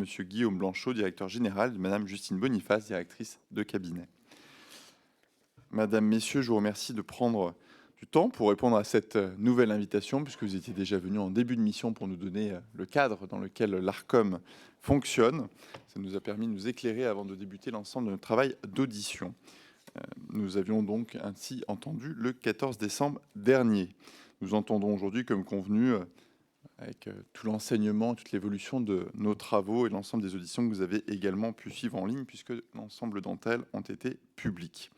Monsieur Guillaume Blanchot, directeur général, de Madame Justine Boniface, directrice de cabinet. Madame, Messieurs, je vous remercie de prendre du temps pour répondre à cette nouvelle invitation, puisque vous étiez déjà venus en début de mission pour nous donner le cadre dans lequel l'ARCOM fonctionne. Ça nous a permis de nous éclairer avant de débuter l'ensemble de notre travail d'audition. Nous avions donc ainsi entendu le 14 décembre dernier. Nous entendons aujourd'hui, comme convenu, avec tout l'enseignement, toute l'évolution de nos travaux et l'ensemble des auditions que vous avez également pu suivre en ligne, puisque l'ensemble d'entre elles ont été publiques.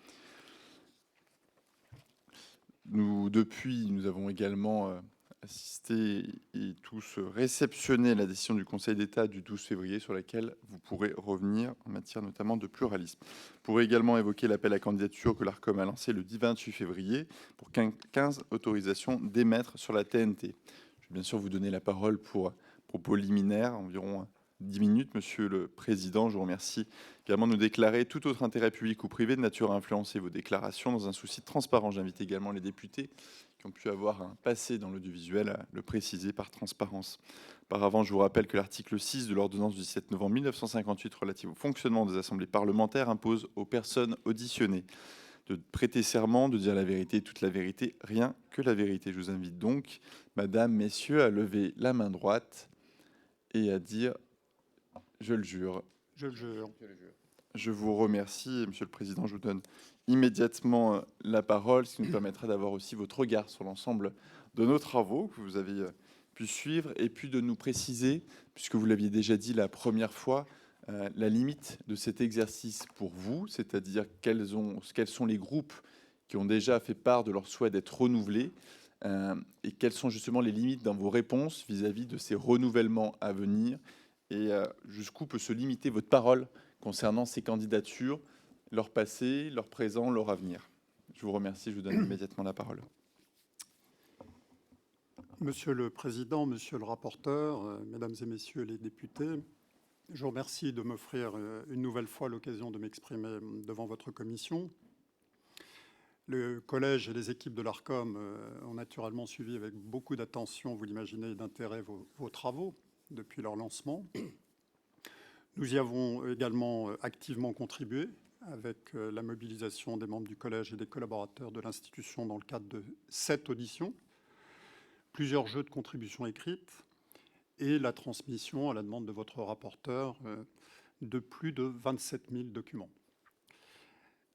Depuis, nous avons également assisté et tous réceptionné la décision du Conseil d'État du 12 février sur laquelle vous pourrez revenir en matière notamment de pluralisme. Vous pourrez également évoquer l'appel à candidature que l'ARCOM a lancé le 28 février pour 15 autorisations d'émettre sur la TNT. Je vais bien sûr vous donner la parole pour propos liminaires, environ 10 minutes. Monsieur le Président, je vous remercie également de nous déclarer tout autre intérêt public ou privé de nature à influencer vos déclarations dans un souci de transparence. J'invite également les députés qui ont pu avoir un passé dans l'audiovisuel à le préciser par transparence. Par avant, je vous rappelle que l'article 6 de l'ordonnance du 17 novembre 1958 relative au fonctionnement des assemblées parlementaires impose aux personnes auditionnées de prêter serment, de dire la vérité, toute la vérité, rien que la vérité. Je vous invite donc, Madame, Messieurs, à lever la main droite et à dire « Je le jure ». Je le jure. Je vous remercie, Monsieur le Président. Je vous donne immédiatement la parole, ce qui nous permettra d'avoir aussi votre regard sur l'ensemble de nos travaux que vous avez pu suivre et puis de nous préciser, puisque vous l'aviez déjà dit la première fois, la limite de cet exercice pour vous, c'est-à-dire quels sont les groupes qui ont déjà fait part de leur souhait d'être renouvelés et quelles sont justement les limites dans vos réponses vis-à-vis de ces renouvellements à venir et jusqu'où peut se limiter votre parole concernant ces candidatures, leur passé, leur présent, leur avenir. Je vous remercie, je vous donne immédiatement la parole. Monsieur le Président, Monsieur le rapporteur, Mesdames et Messieurs les députés, je vous remercie de m'offrir une nouvelle fois l'occasion de m'exprimer devant votre commission. Le collège et les équipes de l'ARCOM ont naturellement suivi avec beaucoup d'attention, vous l'imaginez, et d'intérêt vos travaux depuis leur lancement. Nous y avons également activement contribué avec la mobilisation des membres du collège et des collaborateurs de l'institution dans le cadre de 7 auditions, plusieurs jeux de contributions écrites et la transmission à la demande de votre rapporteur de plus de 27 000 documents.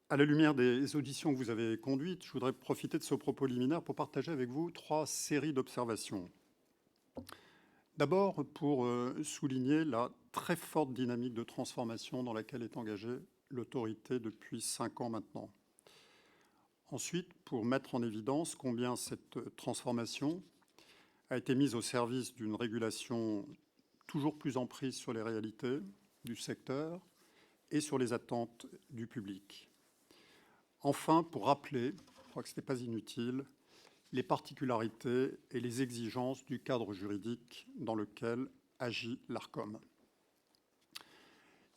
À la lumière des auditions que vous avez conduites, je voudrais profiter de ce propos liminaire pour partager avec vous 3 séries d'observations. D'abord, pour souligner la très forte dynamique de transformation dans laquelle est engagée l'autorité depuis 5 ans maintenant. Ensuite, pour mettre en évidence combien cette transformation a été mise au service d'une régulation toujours plus en prise sur les réalités du secteur et sur les attentes du public. Enfin, pour rappeler, je crois que ce n'est pas inutile, les particularités et les exigences du cadre juridique dans lequel agit l'ARCOM.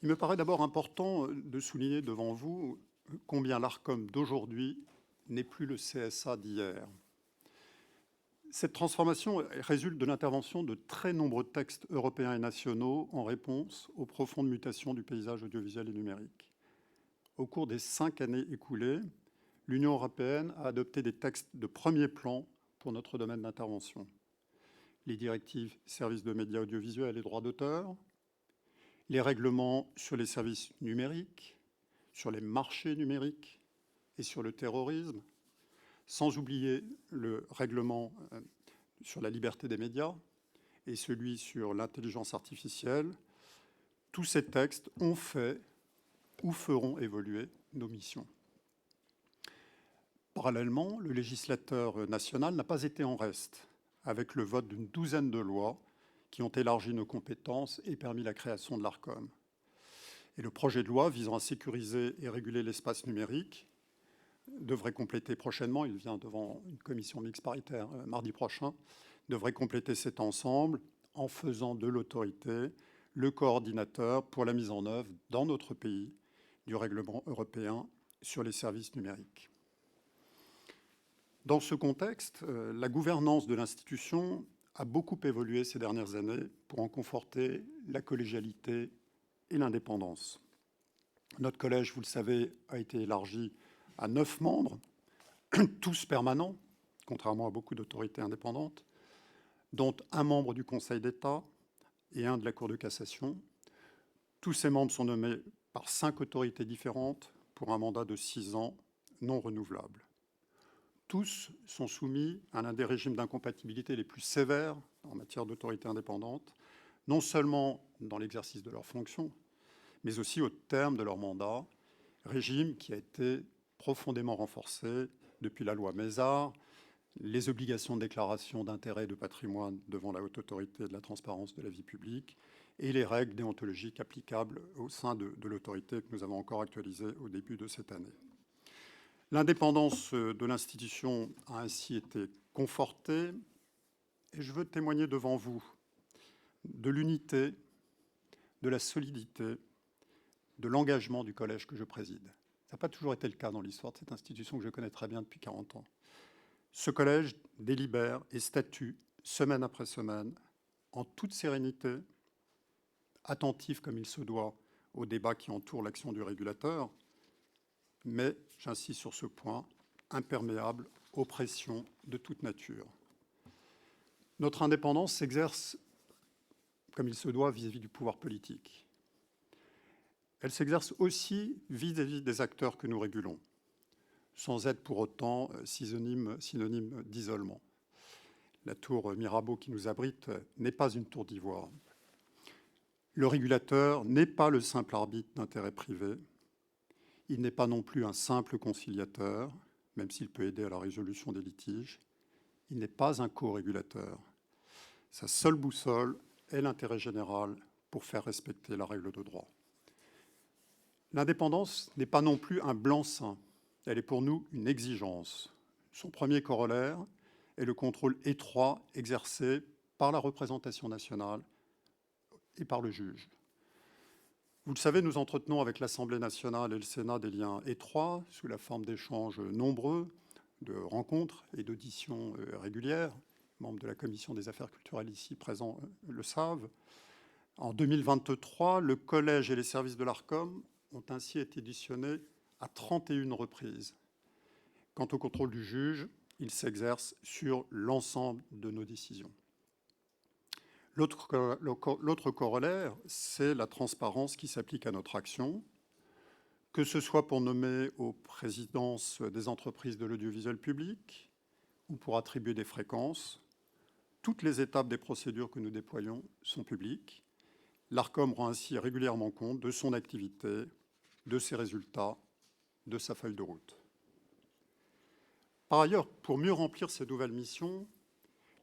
Il me paraît d'abord important de souligner devant vous combien l'ARCOM d'aujourd'hui n'est plus le CSA d'hier. Cette transformation résulte de l'intervention de très nombreux textes européens et nationaux en réponse aux profondes mutations du paysage audiovisuel et numérique. Au cours des 5 années écoulées, l'Union européenne a adopté des textes de premier plan pour notre domaine d'intervention. Les directives services de médias audiovisuels et droits d'auteur, les règlements sur les services numériques, sur les marchés numériques et sur le terrorisme, sans oublier le règlement sur la liberté des médias et celui sur l'intelligence artificielle. Tous ces textes ont fait ou feront évoluer nos missions. Parallèlement, le législateur national n'a pas été en reste avec le vote d'une douzaine de lois qui ont élargi nos compétences et permis la création de l'ARCOM. Et le projet de loi visant à sécuriser et réguler l'espace numérique devrait compléter prochainement, il vient devant une commission mixte paritaire mardi prochain, devrait compléter cet ensemble en faisant de l'autorité le coordinateur pour la mise en œuvre dans notre pays du règlement européen sur les services numériques. Dans ce contexte, la gouvernance de l'institution a beaucoup évolué ces dernières années pour en conforter la collégialité et l'indépendance. Notre collège, vous le savez, a été élargi à 9 membres, tous permanents, contrairement à beaucoup d'autorités indépendantes, dont un membre du Conseil d'État et un de la Cour de cassation. Tous ces membres sont nommés par 5 autorités différentes pour un mandat de 6 ans non renouvelable. Tous sont soumis à l'un des régimes d'incompatibilité les plus sévères en matière d'autorité indépendante, non seulement dans l'exercice de leurs fonctions, mais aussi au terme de leur mandat, régime qui a été profondément renforcé depuis la loi Mézard, les obligations de déclaration d'intérêt et de patrimoine devant la haute autorité de la transparence de la vie publique et les règles déontologiques applicables au sein de l'autorité que nous avons encore actualisées au début de cette année. L'indépendance de l'institution a ainsi été confortée et je veux témoigner devant vous de l'unité, de la solidité, de l'engagement du collège que je préside. Ça n'a pas toujours été le cas dans l'histoire de cette institution que je connais très bien depuis 40 ans. Ce collège délibère et statue semaine après semaine, en toute sérénité, attentif comme il se doit aux débats qui entourent l'action du régulateur, mais, j'insiste sur ce point, imperméable aux pressions de toute nature. Notre indépendance s'exerce comme il se doit vis-à-vis du pouvoir politique. Elle s'exerce aussi vis-à-vis des acteurs que nous régulons, sans être pour autant synonyme d'isolement. La tour Mirabeau qui nous abrite n'est pas une tour d'ivoire. Le régulateur n'est pas le simple arbitre d'intérêts privés. Il n'est pas non plus un simple conciliateur, même s'il peut aider à la résolution des litiges. Il n'est pas un co-régulateur. Sa seule boussole est l'intérêt général pour faire respecter la règle de droit. L'indépendance n'est pas non plus un blanc-seing. Elle est pour nous une exigence. Son premier corollaire est le contrôle étroit exercé par la représentation nationale et par le juge. Vous le savez, nous entretenons avec l'Assemblée nationale et le Sénat des liens étroits sous la forme d'échanges nombreux, de rencontres et d'auditions régulières. Les membres de la Commission des affaires culturelles ici présents le savent. En 2023, le collège et les services de l'ARCOM ont ainsi été auditionnés à 31 reprises. Quant au contrôle du juge, il s'exerce sur l'ensemble de nos décisions. L'autre corollaire, c'est la transparence qui s'applique à notre action, que ce soit pour nommer aux présidences des entreprises de l'audiovisuel public ou pour attribuer des fréquences. Toutes les étapes des procédures que nous déployons sont publiques. L'ARCOM rend ainsi régulièrement compte de son activité, de ses résultats, de sa feuille de route. Par ailleurs, pour mieux remplir ces nouvelles missions,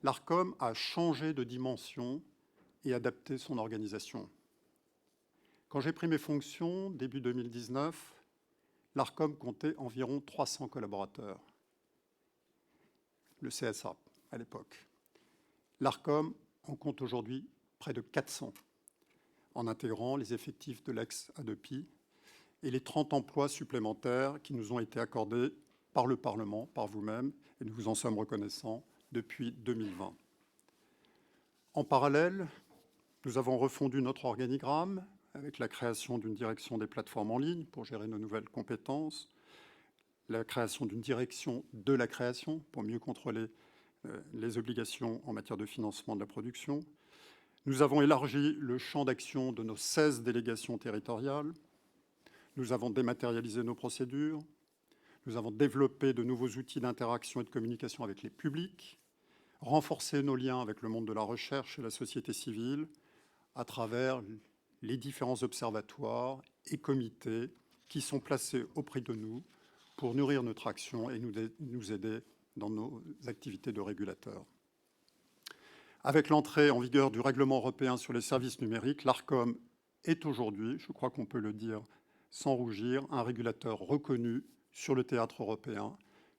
l'ARCOM a changé de dimension et adapté son organisation. Quand j'ai pris mes fonctions, début 2019, l'ARCOM comptait environ 300 collaborateurs. Le CSA, à l'époque. L'ARCOM en compte aujourd'hui près de 400, en intégrant les effectifs de l'ex-ADEPI et les 30 emplois supplémentaires qui nous ont été accordés par le Parlement, par vous-même, et nous vous en sommes reconnaissants depuis 2020. En parallèle, nous avons refondu notre organigramme avec la création d'une direction des plateformes en ligne pour gérer nos nouvelles compétences, la création d'une direction de la création pour mieux contrôler les obligations en matière de financement de la production. Nous avons élargi le champ d'action de nos 16 délégations territoriales. Nous avons dématérialisé nos procédures. Nous avons développé de nouveaux outils d'interaction et de communication avec les publics, renforcé nos liens avec le monde de la recherche et la société civile à travers les différents observatoires et comités qui sont placés auprès de nous pour nourrir notre action et nous aider dans nos activités de régulateur. Avec l'entrée en vigueur du règlement européen sur les services numériques, l'ARCOM est aujourd'hui, je crois qu'on peut le dire sans rougir, un régulateur reconnu sur le théâtre européen,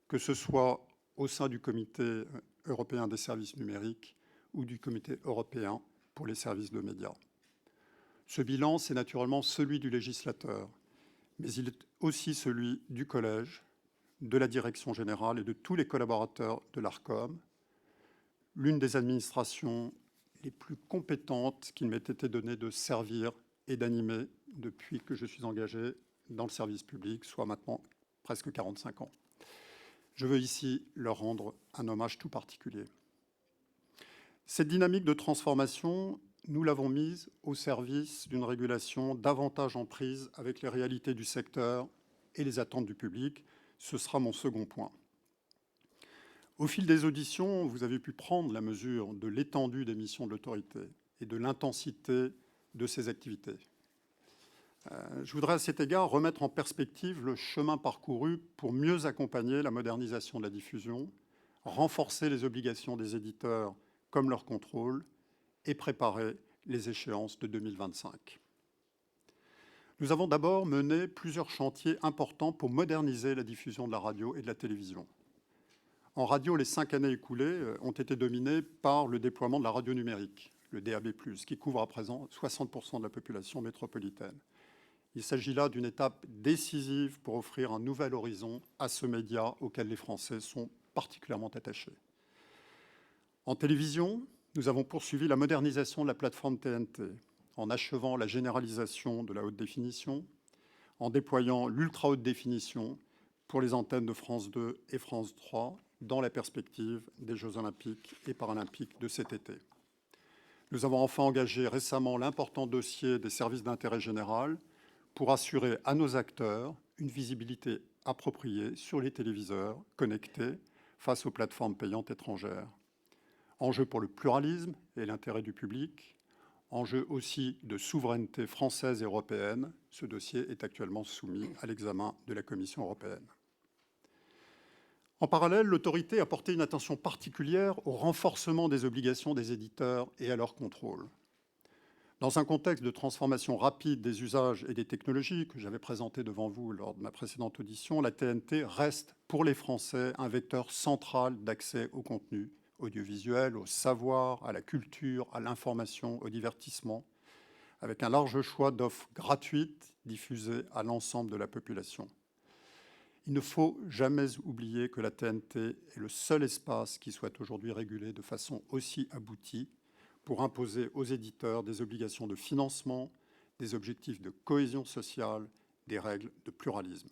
que ce soit au sein du Comité européen des services numériques ou du Comité européen pour les services de médias. Ce bilan, c'est naturellement celui du législateur, mais il est aussi celui du collège, de la direction générale et de tous les collaborateurs de l'ARCOM. l'une des administrations les plus compétentes qu'il m'ait été donné de servir et d'animer depuis que je suis engagé dans le service public, soit maintenant presque 45 ans. Je veux ici leur rendre un hommage tout particulier. Cette dynamique de transformation, nous l'avons mise au service d'une régulation davantage en prise avec les réalités du secteur et les attentes du public. Ce sera mon second point. Au fil des auditions, vous avez pu prendre la mesure de l'étendue des missions de l'autorité et de l'intensité de ses activités. Je voudrais à cet égard remettre en perspective le chemin parcouru pour mieux accompagner la modernisation de la diffusion, renforcer les obligations des éditeurs comme leur contrôle et préparer les échéances de 2025. Nous avons d'abord mené plusieurs chantiers importants pour moderniser la diffusion de la radio et de la télévision. En radio, les 5 années écoulées ont été dominées par le déploiement de la radio numérique, le DAB+, qui couvre à présent 60% de la population métropolitaine. Il s'agit là d'une étape décisive pour offrir un nouvel horizon à ce média auquel les Français sont particulièrement attachés. En télévision, nous avons poursuivi la modernisation de la plateforme TNT, en achevant la généralisation de la haute définition, en déployant l'ultra haute définition pour les antennes de France 2 et France 3, dans la perspective des Jeux olympiques et paralympiques de cet été. Nous avons enfin engagé récemment l'important dossier des services d'intérêt général pour assurer à nos acteurs une visibilité appropriée sur les téléviseurs connectés face aux plateformes payantes étrangères. Enjeu pour le pluralisme et l'intérêt du public, enjeu aussi de souveraineté française et européenne. Ce dossier est actuellement soumis à l'examen de la Commission européenne. En parallèle, l'autorité a porté une attention particulière au renforcement des obligations des éditeurs et à leur contrôle. Dans un contexte de transformation rapide des usages et des technologies que j'avais présenté devant vous lors de ma précédente audition, la TNT reste pour les Français un vecteur central d'accès au contenu audiovisuel, au savoir, à la culture, à l'information, au divertissement, avec un large choix d'offres gratuites diffusées à l'ensemble de la population. Il ne faut jamais oublier que la TNT est le seul espace qui soit aujourd'hui régulé de façon aussi aboutie pour imposer aux éditeurs des obligations de financement, des objectifs de cohésion sociale, des règles de pluralisme.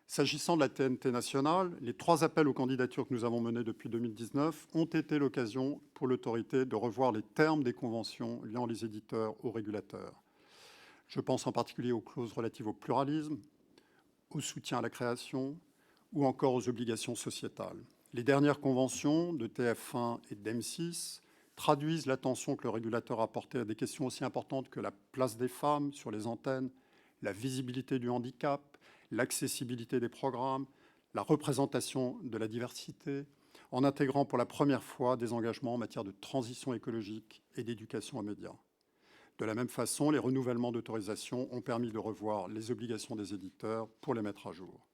S'agissant de la TNT nationale, les 3 appels aux candidatures que nous avons menés depuis 2019 ont été l'occasion pour l'autorité de revoir les termes des conventions liant les éditeurs aux régulateurs. Je pense en particulier aux clauses relatives au pluralisme, au soutien à la création ou encore aux obligations sociétales. Les dernières conventions de TF1 et d'M6 traduisent l'attention que le régulateur a portée à des questions aussi importantes que la place des femmes sur les antennes, la visibilité du handicap, l'accessibilité des programmes, la représentation de la diversité, en intégrant pour la première fois des engagements en matière de transition écologique et d'éducation aux médias. De la même façon, les renouvellements d'autorisation ont permis de revoir les obligations des éditeurs pour les mettre à jour.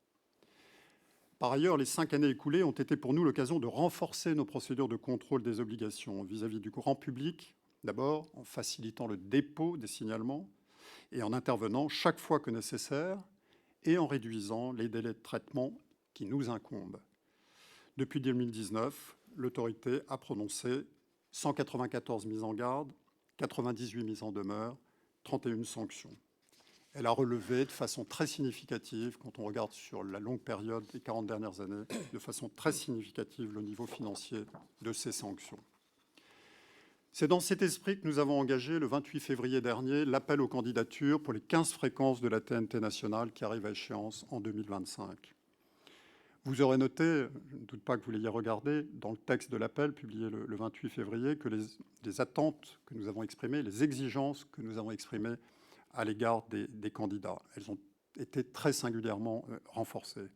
Par ailleurs, les 5 années écoulées ont été pour nous l'occasion de renforcer nos procédures de contrôle des obligations vis-à-vis du grand public, d'abord en facilitant le dépôt des signalements et en intervenant chaque fois que nécessaire et en réduisant les délais de traitement qui nous incombent. Depuis 2019, l'autorité a prononcé 194 mises en garde, 98 mises en demeure, 31 sanctions. Elle a relevé de façon très significative, quand on regarde sur la longue période des 40 dernières années, de façon très significative le niveau financier de ces sanctions. C'est dans cet esprit que nous avons engagé le 28 février dernier l'appel aux candidatures pour les 15 fréquences de la TNT nationale qui arrivent à échéance en 2025. Vous aurez noté, je ne doute pas que vous l'ayez regardé, dans le texte de l'appel publié le 28 février, que les attentes que nous avons exprimées, les exigences que nous avons exprimées à l'égard des candidats, elles ont été très singulièrement renforcées.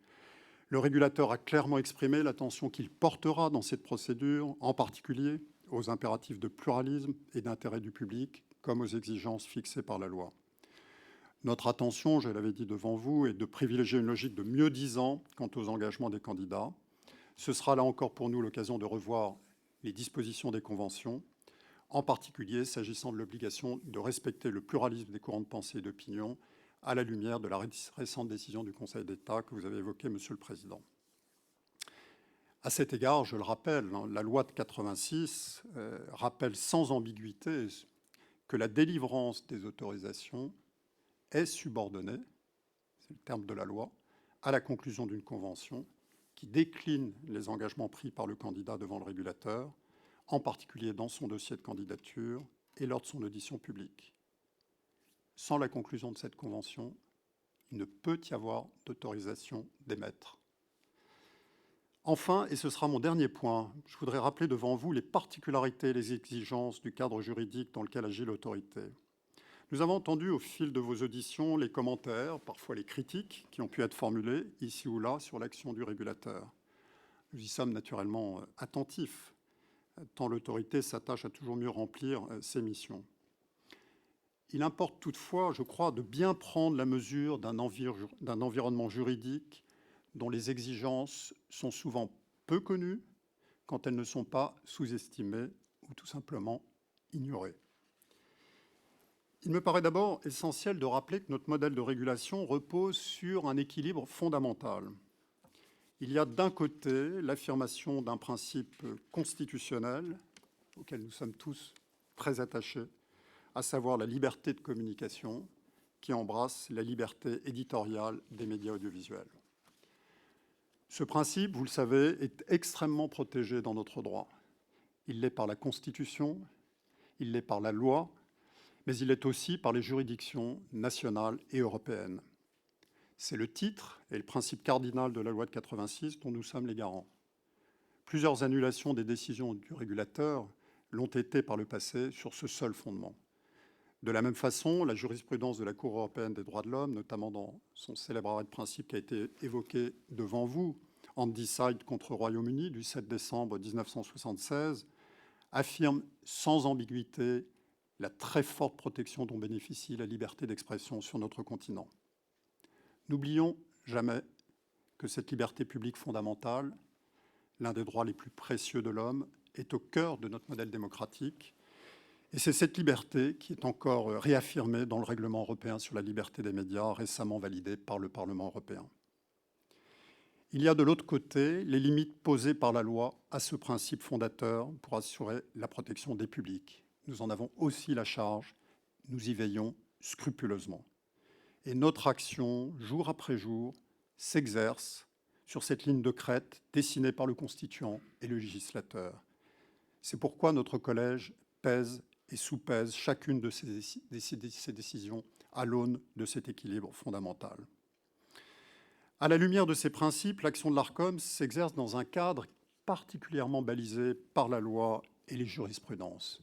Le régulateur a clairement exprimé l'attention qu'il portera dans cette procédure, en particulier aux impératifs de pluralisme et d'intérêt du public, comme aux exigences fixées par la loi. Notre attention, je l'avais dit devant vous, est de privilégier une logique de mieux-disant quant aux engagements des candidats. Ce sera là encore pour nous l'occasion de revoir les dispositions des conventions, en particulier s'agissant de l'obligation de respecter le pluralisme des courants de pensée et d'opinion à la lumière de la récente décision du Conseil d'État que vous avez évoquée, Monsieur le Président. À cet égard, je le rappelle, la loi de 86 rappelle sans ambiguïté que la délivrance des autorisations est subordonnée, c'est le terme de la loi, à la conclusion d'une convention qui décline les engagements pris par le candidat devant le régulateur, en particulier dans son dossier de candidature et lors de son audition publique. Sans la conclusion de cette convention, il ne peut y avoir d'autorisation d'émettre. Enfin, et ce sera mon dernier point, je voudrais rappeler devant vous les particularités et les exigences du cadre juridique dans lequel agit l'autorité. Nous avons entendu au fil de vos auditions les commentaires, parfois les critiques, qui ont pu être formulés ici ou là sur l'action du régulateur. Nous y sommes naturellement attentifs, tant l'autorité s'attache à toujours mieux remplir ses missions. Il importe toutefois, je crois, de bien prendre la mesure d'un environnement juridique dont les exigences sont souvent peu connues quand elles ne sont pas sous-estimées ou tout simplement ignorées. Il me paraît d'abord essentiel de rappeler que notre modèle de régulation repose sur un équilibre fondamental. Il y a d'un côté l'affirmation d'un principe constitutionnel auquel nous sommes tous très attachés, à savoir la liberté de communication qui embrasse la liberté éditoriale des médias audiovisuels. Ce principe, vous le savez, est extrêmement protégé dans notre droit. Il l'est par la Constitution, il l'est par la loi, mais il l'est aussi par les juridictions nationales et européennes. C'est le titre et le principe cardinal de la loi de 86 dont nous sommes les garants. Plusieurs annulations des décisions du régulateur l'ont été par le passé sur ce seul fondement. De la même façon, la jurisprudence de la Cour européenne des droits de l'homme, notamment dans son célèbre arrêt de principe qui a été évoqué devant vous, Handyside contre Royaume-Uni du 7 décembre 1976, affirme sans ambiguïté la très forte protection dont bénéficie la liberté d'expression sur notre continent. N'oublions jamais que cette liberté publique fondamentale, l'un des droits les plus précieux de l'homme, est au cœur de notre modèle démocratique. Et c'est cette liberté qui est encore réaffirmée dans le règlement européen sur la liberté des médias, récemment validé par le Parlement européen. Il y a de l'autre côté les limites posées par la loi à ce principe fondateur pour assurer la protection des publics. Nous en avons aussi la charge, nous y veillons scrupuleusement. Et notre action, jour après jour, s'exerce sur cette ligne de crête dessinée par le constituant et le législateur. C'est pourquoi notre collège pèse et sous-pèse chacune de ces décisions à l'aune de cet équilibre fondamental. À la lumière de ces principes, l'action de l'Arcom s'exerce dans un cadre particulièrement balisé par la loi et les jurisprudences.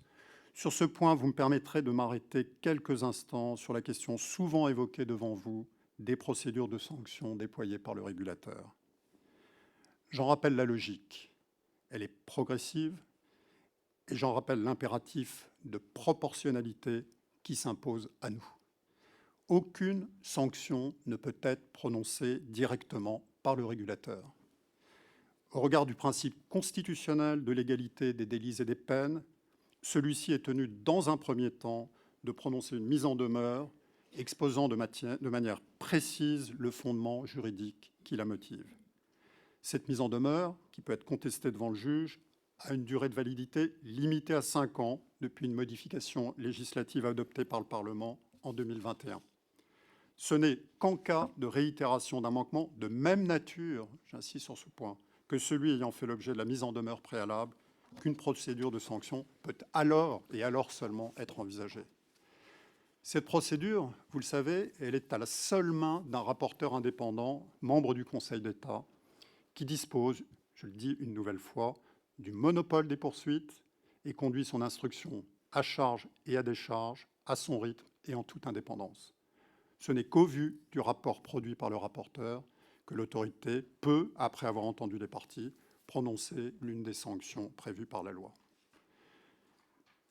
Sur ce point, vous me permettrez de m'arrêter quelques instants sur la question souvent évoquée devant vous des procédures de sanctions déployées par le régulateur. J'en rappelle la logique. Elle est progressive et j'en rappelle l'impératif de proportionnalité qui s'impose à nous. Aucune sanction ne peut être prononcée directement par le régulateur. Au regard du principe constitutionnel de l'égalité des délits et des peines, celui-ci est tenu dans un premier temps de prononcer une mise en demeure exposant de manière précise le fondement juridique qui la motive. Cette mise en demeure, qui peut être contestée devant le juge, a une durée de validité limitée à 5 ans depuis une modification législative adoptée par le Parlement en 2021. Ce n'est qu'en cas de réitération d'un manquement de même nature, j'insiste sur ce point, que celui ayant fait l'objet de la mise en demeure préalable, qu'une procédure de sanction peut alors, et alors seulement, être envisagée. Cette procédure, vous le savez, elle est à la seule main d'un rapporteur indépendant, membre du Conseil d'État, qui dispose, je le dis une nouvelle fois, du monopole des poursuites et conduit son instruction à charge et à décharge, à son rythme et en toute indépendance. Ce n'est qu'au vu du rapport produit par le rapporteur que l'autorité peut, après avoir entendu les parties, prononcer l'une des sanctions prévues par la loi.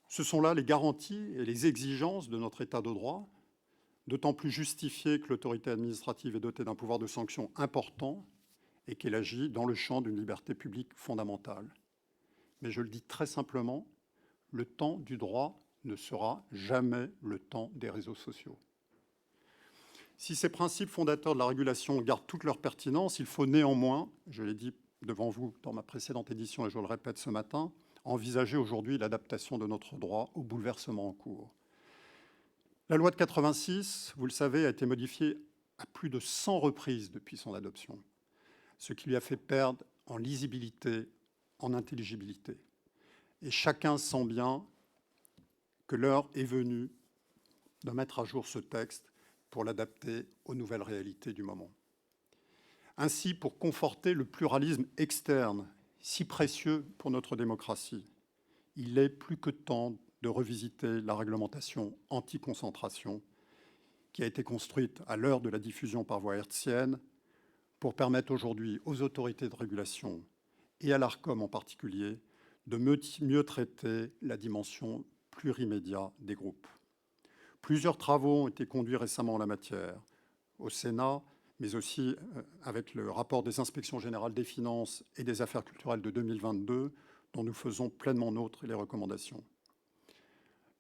Ce sont là les garanties et les exigences de notre État de droit, d'autant plus justifiées que l'autorité administrative est dotée d'un pouvoir de sanction important et qu'elle agit dans le champ d'une liberté publique fondamentale. Mais je le dis très simplement, le temps du droit ne sera jamais le temps des réseaux sociaux. Si ces principes fondateurs de la régulation gardent toute leur pertinence, il faut néanmoins, je l'ai dit devant vous dans ma précédente édition, et je le répète ce matin, envisager aujourd'hui l'adaptation de notre droit aux bouleversements en cours. La loi de 86, vous le savez, a été modifiée à plus de 100 reprises depuis son adoption, ce qui lui a fait perdre en lisibilité, en intelligibilité. Et chacun sent bien que l'heure est venue de mettre à jour ce texte pour l'adapter aux nouvelles réalités du moment. Ainsi, pour conforter le pluralisme externe, si précieux pour notre démocratie, il est plus que temps de revisiter la réglementation anti-concentration qui a été construite à l'heure de la diffusion par voie hertzienne pour permettre aujourd'hui aux autorités de régulation et à l'Arcom en particulier de mieux traiter la dimension plurimédia des groupes. Plusieurs travaux ont été conduits récemment en la matière, au Sénat, mais aussi avec le rapport des inspections générales des finances et des affaires culturelles de 2022, dont nous faisons pleinement nôtres les recommandations.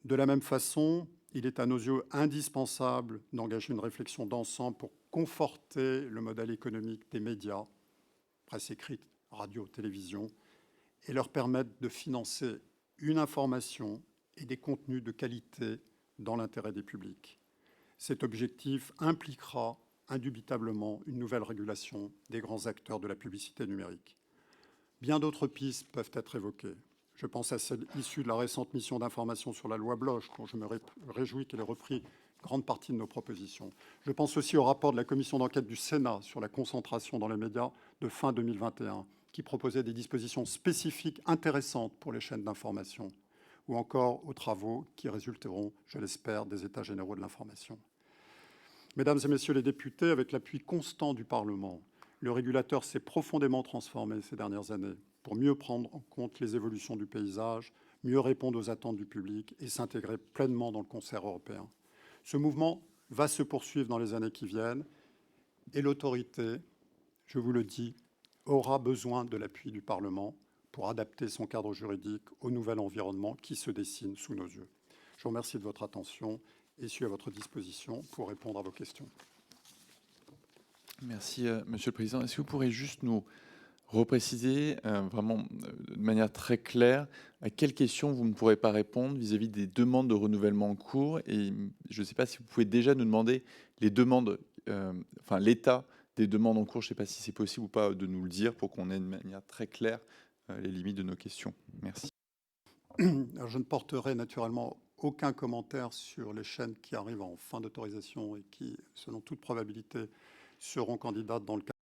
De la même façon, il est à nos yeux indispensable d'engager une réflexion d'ensemble pour conforter le modèle économique des médias, presse écrite, radio, télévision, et leur permettre de financer une information et des contenus de qualité dans l'intérêt des publics. Cet objectif impliquera indubitablement une nouvelle régulation des grands acteurs de la publicité numérique. Bien d'autres pistes peuvent être évoquées. Je pense à celle issue de la récente mission d'information sur la loi Bloch, dont je me réjouis qu'elle ait repris grande partie de nos propositions. Je pense aussi au rapport de la commission d'enquête du Sénat sur la concentration dans les médias de fin 2021, qui proposait des dispositions spécifiques intéressantes pour les chaînes d'information, ou encore aux travaux qui résulteront, je l'espère, des États généraux de l'information. Mesdames et messieurs les députés, avec l'appui constant du Parlement, le régulateur s'est profondément transformé ces dernières années pour mieux prendre en compte les évolutions du paysage, mieux répondre aux attentes du public et s'intégrer pleinement dans le concert européen. Ce mouvement va se poursuivre dans les années qui viennent et l'autorité, je vous le dis, aura besoin de l'appui du Parlement pour adapter son cadre juridique au nouvel environnement qui se dessine sous nos yeux. Je vous remercie de votre attention et suis à votre disposition pour répondre à vos questions. Merci, Monsieur le Président. Est-ce que vous pourrez juste nous repréciser vraiment de manière très claire à quelles questions vous ne pourrez pas répondre vis-à-vis des demandes de renouvellement en cours? Et je ne sais pas si vous pouvez déjà nous demander les demandes, enfin l'état des demandes en cours. Je ne sais pas si c'est possible ou pas de nous le dire pour qu'on ait de manière très claire les limites de nos questions. Merci. Alors, je ne porterai naturellement aucun commentaire sur les chaînes qui arrivent en fin d'autorisation et qui, selon toute probabilité, seront candidates dans le cadre